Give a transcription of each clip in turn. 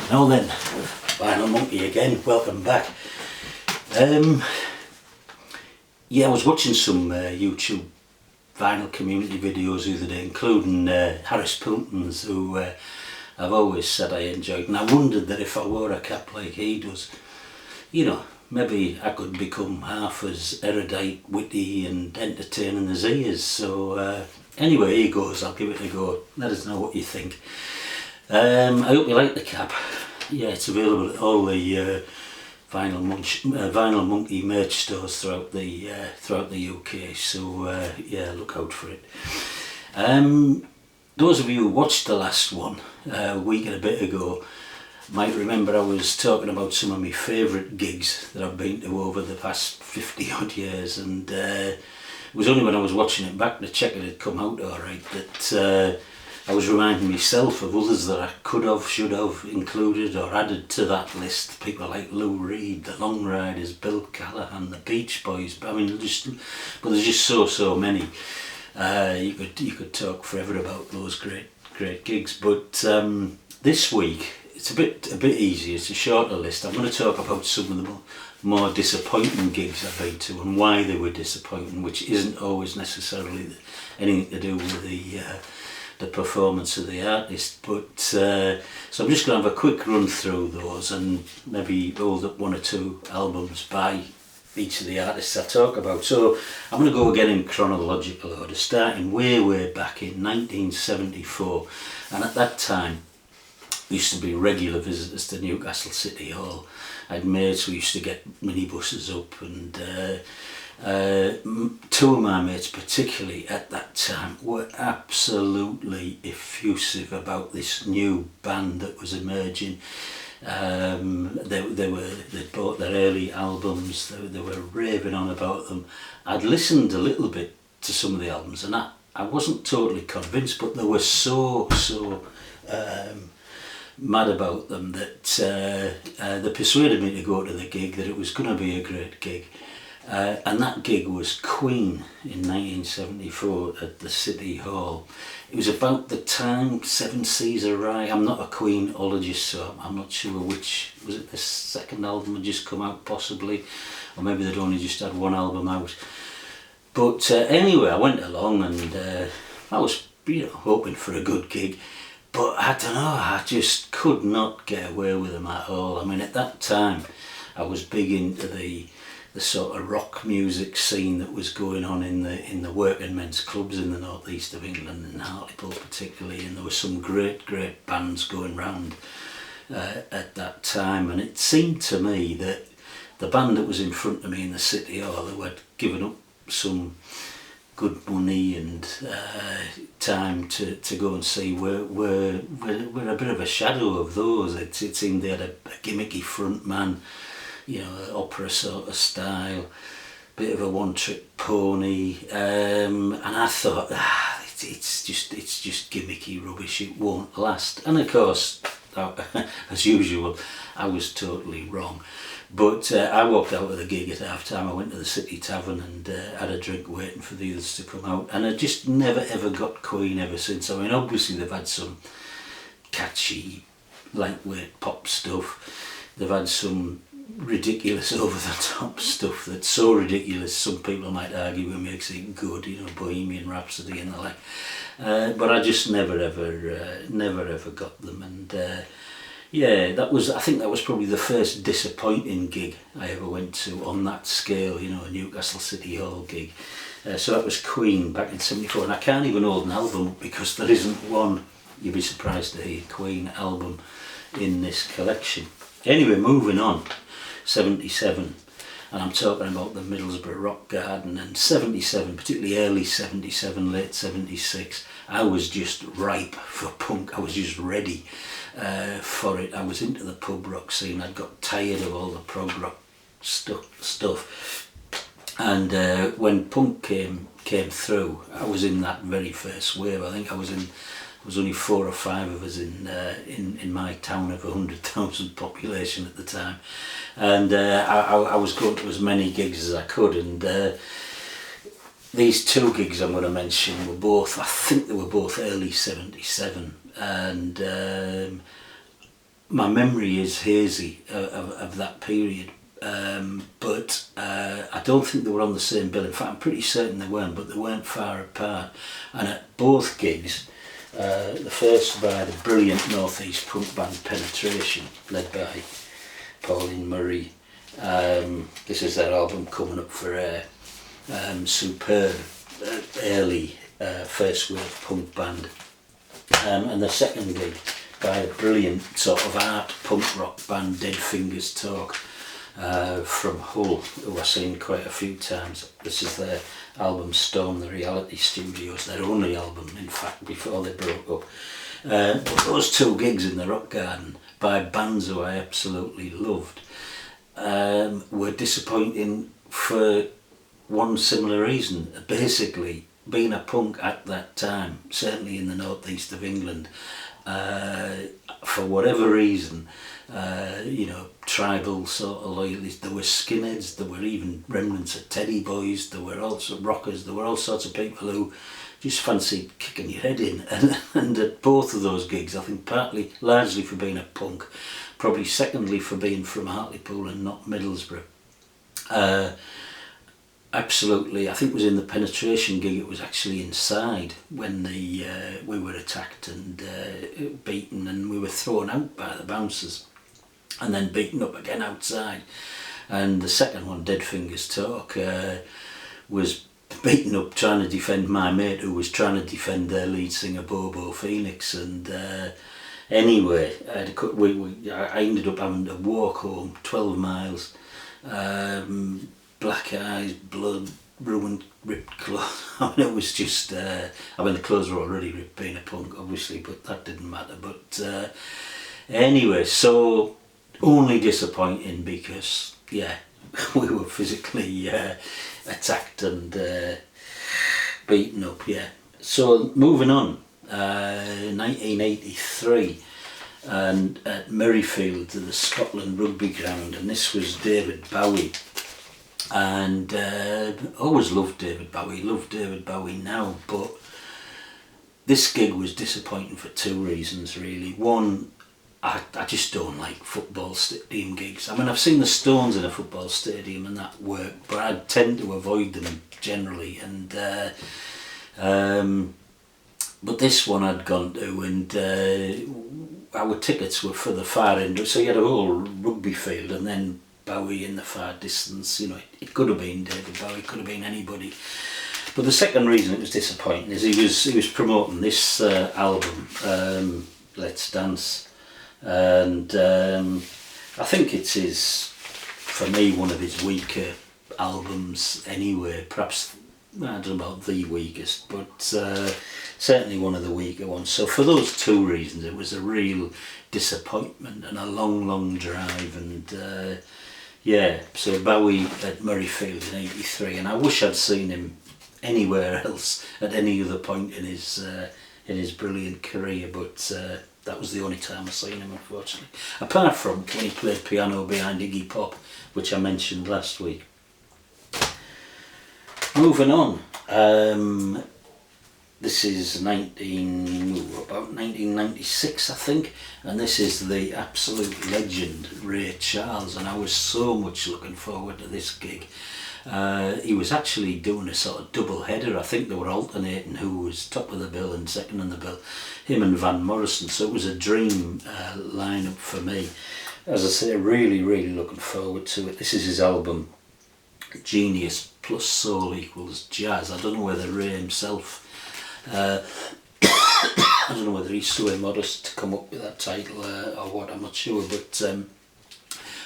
Now then, Vinyl Monkey again, welcome back. Yeah, I was watching some YouTube vinyl community videos the other day, including Harris Pilton's, who I've always said I enjoyed, and I wondered that if I wore a cap like he does, you know, maybe I could become half as erudite, witty and entertaining as he is. So anyway, here goes, I'll give it a go. Let us know what you think. I hope you like the cap. Yeah, it's available at all the Vinyl Monkey merch stores throughout the UK. So yeah, look out for it. Those of you who watched the last one a week and a bit ago might remember I was talking about some of my favourite gigs that I've been to over the past 50 odd years, and it was only when I was watching it back to check it had come out alright that I was reminding myself of others that I could have, should have included or added to that list. People like Lou Reed, the Long Riders, Bill Callahan, the Beach Boys. I mean, but there's just so many. You could talk forever about those great gigs. But this week it's a bit easier. It's a shorter list. I'm going to talk about some of the more disappointing gigs I've been to and why they were disappointing, which isn't always necessarily anything to do with the performance of the artist, but so I'm just going to have a quick run through those and maybe hold up one or two albums by each of the artists I talk about. So I'm going to go again in chronological order, starting way back in 1974, and at that time we used to be regular visitors to Newcastle City Hall. I had mates who used to get minibuses up, and two of my mates particularly at that time were absolutely effusive about this new band that was emerging. They'd bought their early albums, they were raving on about them. I'd listened a little bit to some of the albums and I wasn't totally convinced, but they were so mad about them that they persuaded me to go to the gig, that it was going to be a great gig. And that gig was Queen in 1974 at the City Hall. It was about the time Seven Seas Arrived. I'm not a Queen-ologist, so I'm not sure which. Was it the second album had just come out possibly? Or maybe they'd only just had one album out. But anyway, I went along and I was hoping for a good gig. But I don't know, I just could not get away with them at all. I mean, at that time I was big into the sort of rock music scene that was going on in the working men's clubs in the northeast of England, and Hartlepool particularly, and there were some great bands going round at that time, and it seemed to me that the band that was in front of me in the City Hall, who had given up some good money and time to go and see, were a bit of a shadow of those. It seemed they had a gimmicky front man, opera sort of style, bit of a one-trick pony, and I thought, it's just gimmicky rubbish, it won't last. And of course, as usual, I was totally wrong. But I walked out of the gig at half time. I went to the City Tavern and had a drink waiting for the others to come out, and I just never ever got Queen ever since. I mean, obviously they've had some catchy lightweight pop stuff, they've had some ridiculous over the top stuff that's so ridiculous some people might argue it makes it good, Bohemian Rhapsody and the like, but I just never ever got them. And yeah, I think that was probably the first disappointing gig I ever went to on that scale, a Newcastle City Hall gig. So that was Queen back in 74, and I can't even hold an album up because there isn't one, you'd be surprised to hear, Queen album in this collection. Anyway, moving on, 77, and I'm talking about the Middlesbrough Rock Garden, and 77, particularly early 77, late 76, I was just ripe for punk. I was just ready for it. I was into the pub rock scene. I'd got tired of all the prog rock stuff, and when punk came through, I was in that very first wave. I think there was only 4 or 5 of us in my town of 100,000 population at the time, and I was going to as many gigs as I could, and these two gigs I'm going to mention were both, I think they were both early 77, and my memory is hazy of that period. But I don't think they were on the same bill. In fact, I'm pretty certain they weren't, but they weren't far apart. And at both gigs, the first by the brilliant North East punk band Penetration, led by Pauline Murray. This is their album coming up for air. Superb, early first wave punk band. And the second gig by a brilliant sort of art punk rock band, Dead Fingers Talk, from Hull, who I've seen quite a few times. This is their album Storm the Reality Studios, their only album in fact before they broke up. But those two gigs in the Rock Garden by bands who I absolutely loved were disappointing for one similar reason. Basically, being a punk at that time, certainly in the northeast of England, for whatever reason, tribal sort of loyalties. There were skinheads, there were even remnants of Teddy Boys, there were also rockers, there were all sorts of people who just fancied kicking your head in. And at both of those gigs, I think largely for being a punk, probably secondly for being from Hartlepool and not Middlesbrough. Absolutely, I think it was in the Penetration gig, it was actually inside when we were attacked and beaten, and we were thrown out by the bouncers and then beaten up again outside. And the second one, Dead Fingers Talk, was beaten up trying to defend my mate who was trying to defend their lead singer Bobo Phoenix. And anyway, I ended up having to walk home 12 miles. Black eyes, blood, ruined, ripped clothes. I mean, it was just, the clothes were already ripped being a punk, obviously, but that didn't matter. But anyway, so only disappointing because, yeah, we were physically attacked and beaten up, yeah. So moving on, 1983, and at Murrayfield, to the Scotland rugby ground, and this was David Bowie. And always loved David Bowie now, but this gig was disappointing for two reasons really. One, I just don't like football stadium gigs. I mean, I've seen the Stones in a football stadium and that worked, but I tend to avoid them generally. And but this one I'd gone to, and our tickets were for the far end, so you had a whole rugby field and then Bowie in the far distance. It could have been David Bowie, it could have been anybody. But the second reason it was disappointing is he was promoting this album, Let's Dance, and I think it is, for me, one of his weaker albums anyway. Perhaps, I don't know about the weakest, but certainly one of the weaker ones. So for those two reasons, it was a real disappointment and a long drive. And yeah, so Bowie at Murrayfield in '83, and I wish I'd seen him anywhere else at any other point in his brilliant career, but that was the only time I seen him, unfortunately. Apart from when he played piano behind Iggy Pop, which I mentioned last week. Moving on, this is about 1996, I think, and this is the absolute legend Ray Charles, and I was so much looking forward to this gig. He was actually doing a sort of double header. I think they were alternating who was top of the bill and second on the bill, him and Van Morrison, so it was a dream lineup for me. As I say, really looking forward to it. This is his album Genius plus Soul equals Jazz. I don't know whether Ray himself, I don't know whether he's so immodest to come up with that title or what, I'm not sure, but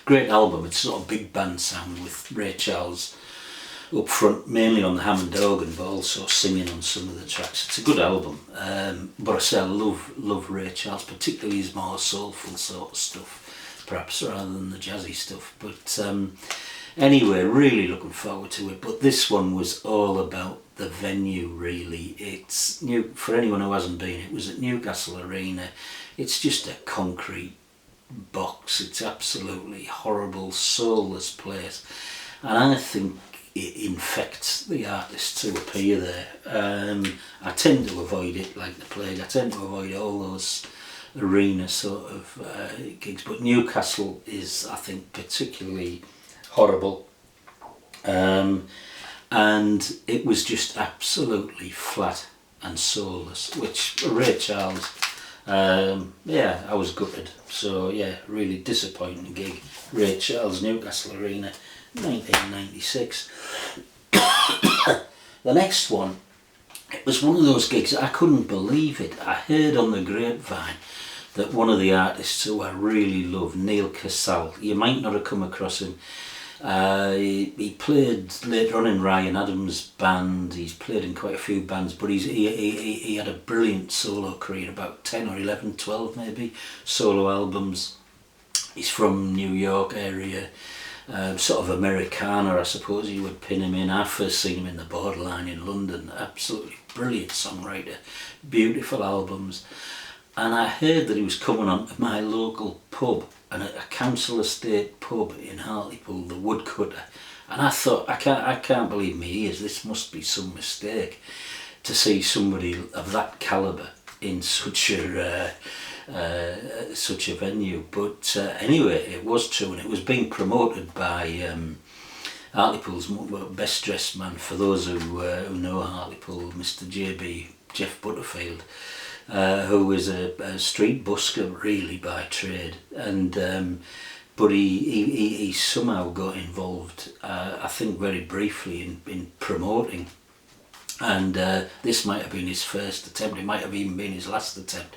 great album. It's sort of big band sound with Ray Charles up front, mainly on the Hammond organ, but also singing on some of the tracks. It's a good album, but I say I love Ray Charles, particularly his more soulful sort of stuff, perhaps, rather than the jazzy stuff. But anyway, really looking forward to it. But this one was all about the venue, really. It's new for anyone who hasn't been. It was at Newcastle Arena. It's just a concrete box. It's absolutely horrible, soulless place, and I think it infects the artists who appear there. I tend to avoid it like the plague. I tend to avoid all those arena sort of gigs. But Newcastle is, I think, particularly horrible. And it was just absolutely flat and soulless, which Ray Charles, yeah, I was gutted. So yeah, really disappointing gig. Ray Charles, Newcastle Arena, 1996. The next one, it was one of those gigs, I couldn't believe it. I heard on the grapevine that one of the artists who I really love, Neil Casal, you might not have come across him. He played later on in Ryan Adams' band. He's played in quite a few bands, but he had a brilliant solo career, about 10 or 11, 12 maybe, solo albums. He's from New York area, sort of Americana, I suppose you would pin him in. I first seen him in the Borderline in London. Absolutely brilliant songwriter, beautiful albums. And I heard that he was coming on to my local pub, and a council estate pub in Hartlepool, the Woodcutter, and I thought, I can't believe my ears, this must be some mistake to see somebody of that calibre in such a venue. But anyway, it was true, and it was being promoted by Hartlepool's best dressed man, for those who know Hartlepool, Mr. JB, Jeff Butterfield. Who was a street busker really by trade, and but he somehow got involved, I think very briefly, in promoting, and this might have been his first attempt, it might have even been his last attempt,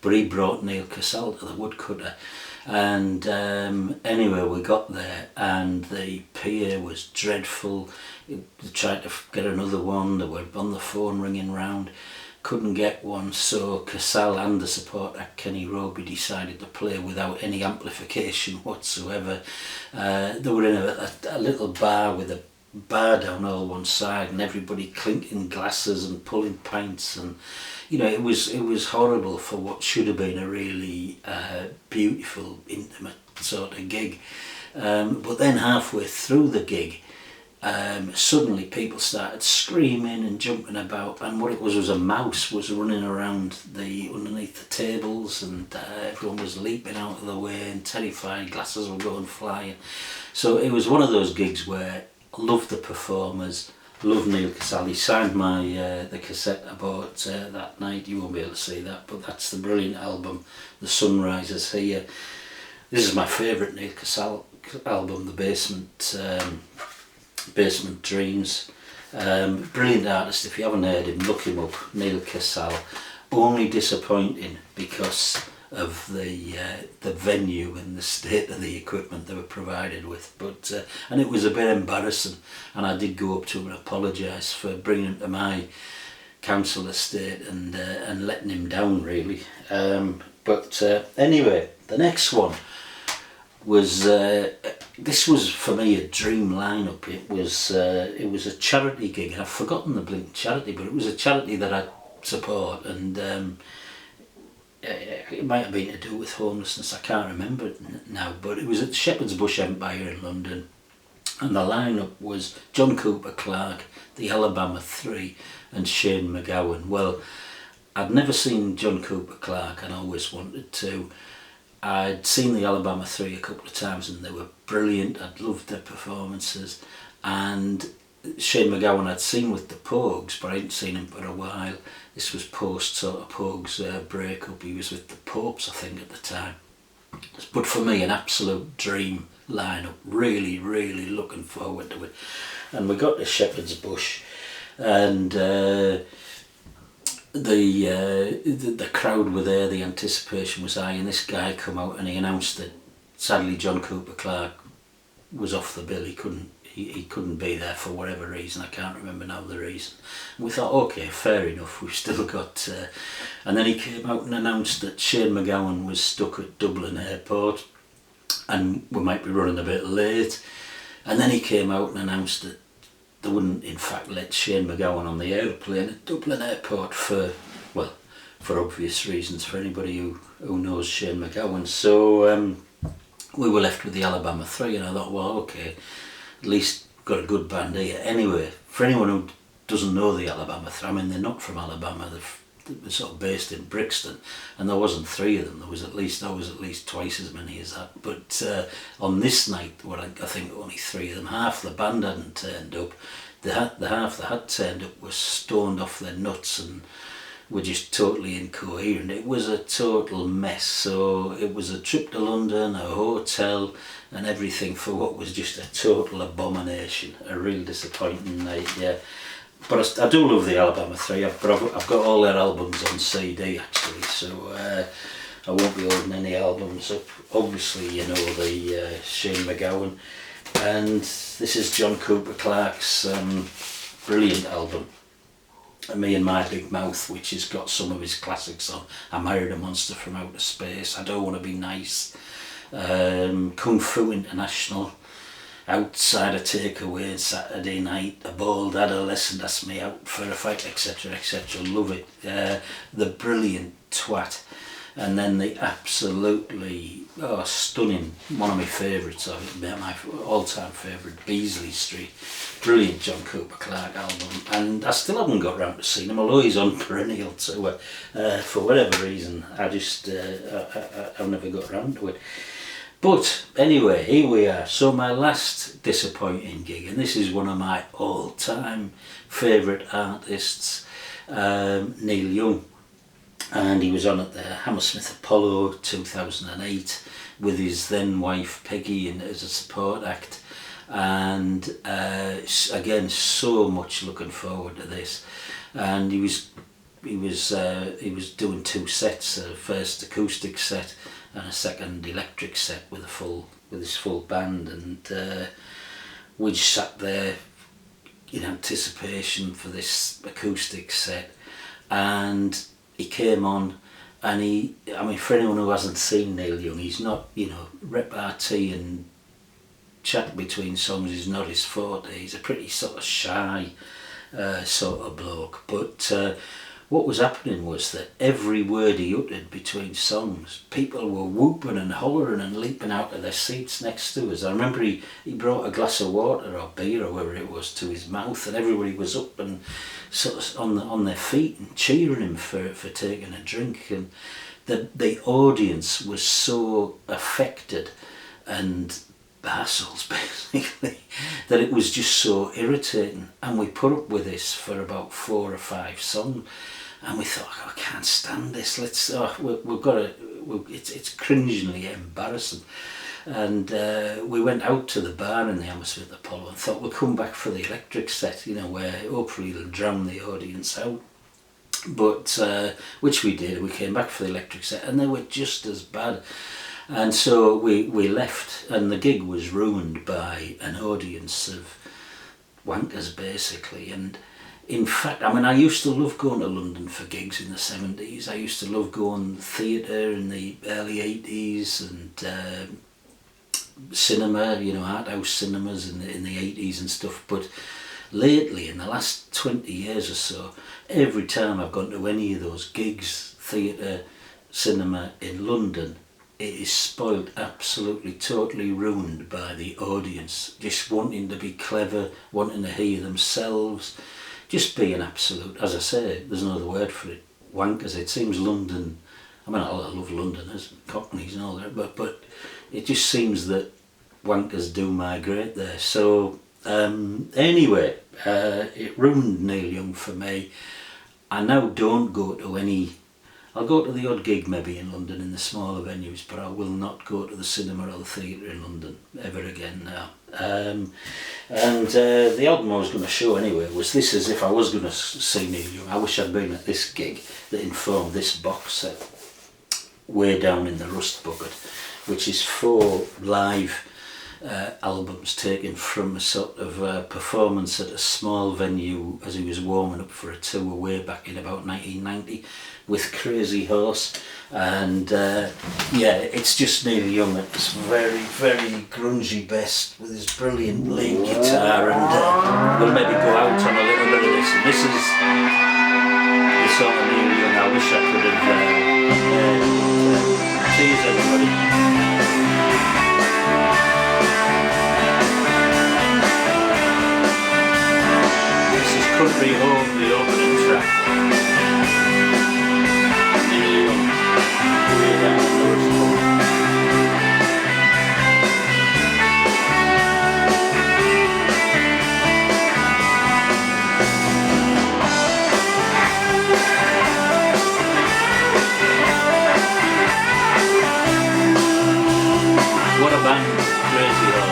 but he brought Neil Casal to the Woodcutter. And anyway, we got there and the PA was dreadful. They tried to get another one, they were on the phone ringing round, couldn't get one, so Casal and the support act Kenny Roby decided to play without any amplification whatsoever. They were in a little bar with a bar down all one side, and everybody clinking glasses and pulling pints, and you know, it was horrible for what should have been a really beautiful, intimate sort of gig. But then halfway through the gig, suddenly people started screaming and jumping about, and what it was a mouse was running around underneath the tables, and everyone was leaping out of the way and terrified, glasses were going flying. So it was one of those gigs where I loved the performers, loved Neil Casal. He signed my the cassette I bought that night. You won't be able to see that, but that's the brilliant album, The Sunrises Here. This is my favourite Neil Casal album, The Basement Dreams. Brilliant artist. If you haven't heard him, look him up. Neil Casal. Only disappointing because of the venue and the state of the equipment they were provided with. But and it was a bit embarrassing, and I did go up to him and apologise for bringing him to my council estate and letting him down really. But anyway, the next one was this was for me a dream lineup. It was a charity gig. I've forgotten the blinking charity, but it was a charity that I support, and it might have been to do with homelessness. I can't remember now, but it was at Shepherd's Bush Empire in London, and the lineup was John Cooper Clarke, the Alabama Three, and Shane MacGowan. Well, I'd never seen John Cooper Clarke, and I always wanted to. I'd seen the Alabama Three a couple of times and they were brilliant. I'd loved their performances, and Shane MacGowan I'd seen with the Pogues, but I hadn't seen him for a while. This was post sort of Pogues breakup. He was with the Popes, I think, at the time. But for me, an absolute dream lineup. Really, really looking forward to it. And we got to Shepherd's Bush, and the crowd were there, the anticipation was high, and this guy come out and he announced that sadly John Cooper Clarke was off the bill. He couldn't be there for whatever reason. I can't remember now the reason. And we thought, okay, fair enough, we've still got and then he came out and announced that Shane MacGowan was stuck at Dublin Airport and we might be running a bit late. And then he came out and announced that they wouldn't in fact let Shane MacGowan on the aeroplane at Dublin Airport for obvious reasons, for anybody who knows Shane MacGowan. So we were left with the Alabama Three, and I thought, well, okay, at least got a good band here. Anyway, for anyone who doesn't know the Alabama Three, I mean, they're not from Alabama, that was sort of based in Brixton, and there wasn't 3 of them. There was at least twice as many as that. But on this night, I think only 3 of them. Half the band hadn't turned up. The half that had turned up was stoned off their nuts and were just totally incoherent. It was a total mess. So it was a trip to London, a hotel, and everything for what was just a total abomination. A real disappointing night, yeah. But I do love the Alabama 3. I've got all their albums on CD actually, so I won't be holding any albums up. Obviously, you know the Shane MacGowan, and this is John Cooper Clarke's brilliant album, Me and My Big Mouth, which has got some of his classics on. I Married a Monster from Outer Space, I Don't Want to Be Nice, Kung Fu International, Outside a Takeaway, Saturday Night, A Bald Adolescent Asked Me Out for a Fight, etc, etc. Love it. The Brilliant Twat, and then the absolutely stunning, one of my favourites, my all-time favourite, Beasley Street. Brilliant John Cooper Clarke album, and I still haven't got round to seeing him, although he's on perennial tour. For whatever reason, I just I've never got round to it. But anyway, here we are. So my last disappointing gig, and this is one of my all-time favourite artists, Neil Young, and he was on at the Hammersmith Apollo 2008 with his then wife Peggy as a support act. And again, so much looking forward to this. And he was doing 2 sets, a first acoustic set and a second electric set with his full band, and we just sat there in anticipation for this acoustic set. And he came on, and for anyone who hasn't seen Neil Young, he's not, repartee and chat between songs is not his forte. He's a pretty sort of shy sort of bloke, but what was happening was that every word he uttered between songs, people were whooping and hollering and leaping out of their seats next to us. I remember he brought a glass of water or beer or whatever it was to his mouth, and everybody was up and sort of on their feet and cheering him for taking a drink. And the audience was so affected and basils basically that it was just so irritating. And we put up with this for about 4 or 5 songs, and we thought, I can't stand this, we've got to, it's cringingly embarrassing. And we went out to the bar in the Hammersmith Apollo and thought we'll come back for the electric set, where hopefully it'll drown the audience out. But which we did. We came back for the electric set and they were just as bad. And so we left, and the gig was ruined by an audience of wankers basically. And in fact, I used to love going to London for gigs in the 70s. I used to love going to theatre in the early 80s and cinema, art house cinemas in the 80s and stuff. But lately, in the last 20 years or so, every time I've gone to any of those gigs, theatre, cinema in London, it is spoilt, absolutely, totally ruined by the audience, just wanting to be clever, wanting to hear themselves, just being absolute, as I say, there's no other word for it, wankers. It seems London, I love Londoners, Cockneys and all that, but it just seems that wankers do migrate there. So anyway, it ruined Neil Young for me. I now don't go to any, I'll go to the odd gig maybe in London in the smaller venues, but I will not go to the cinema or the theatre in London ever again now. And the album I was going to show anyway was this, as if I was going to see Neil Young. I wish I'd been at this gig that informed this box set, Way Down in the Rust Bucket, which is 4 live albums taken from a sort of performance at a small venue as he was warming up for a tour way back in about 1990 with Crazy Horse. And it's just Neil Young at his very, very grungy best with his brilliant lead guitar, and we'll maybe go out on a little bit of this. And this is the sort of Neil Young I wish I could have cheers everybody. Country Home, the opening track. Crazy Horse.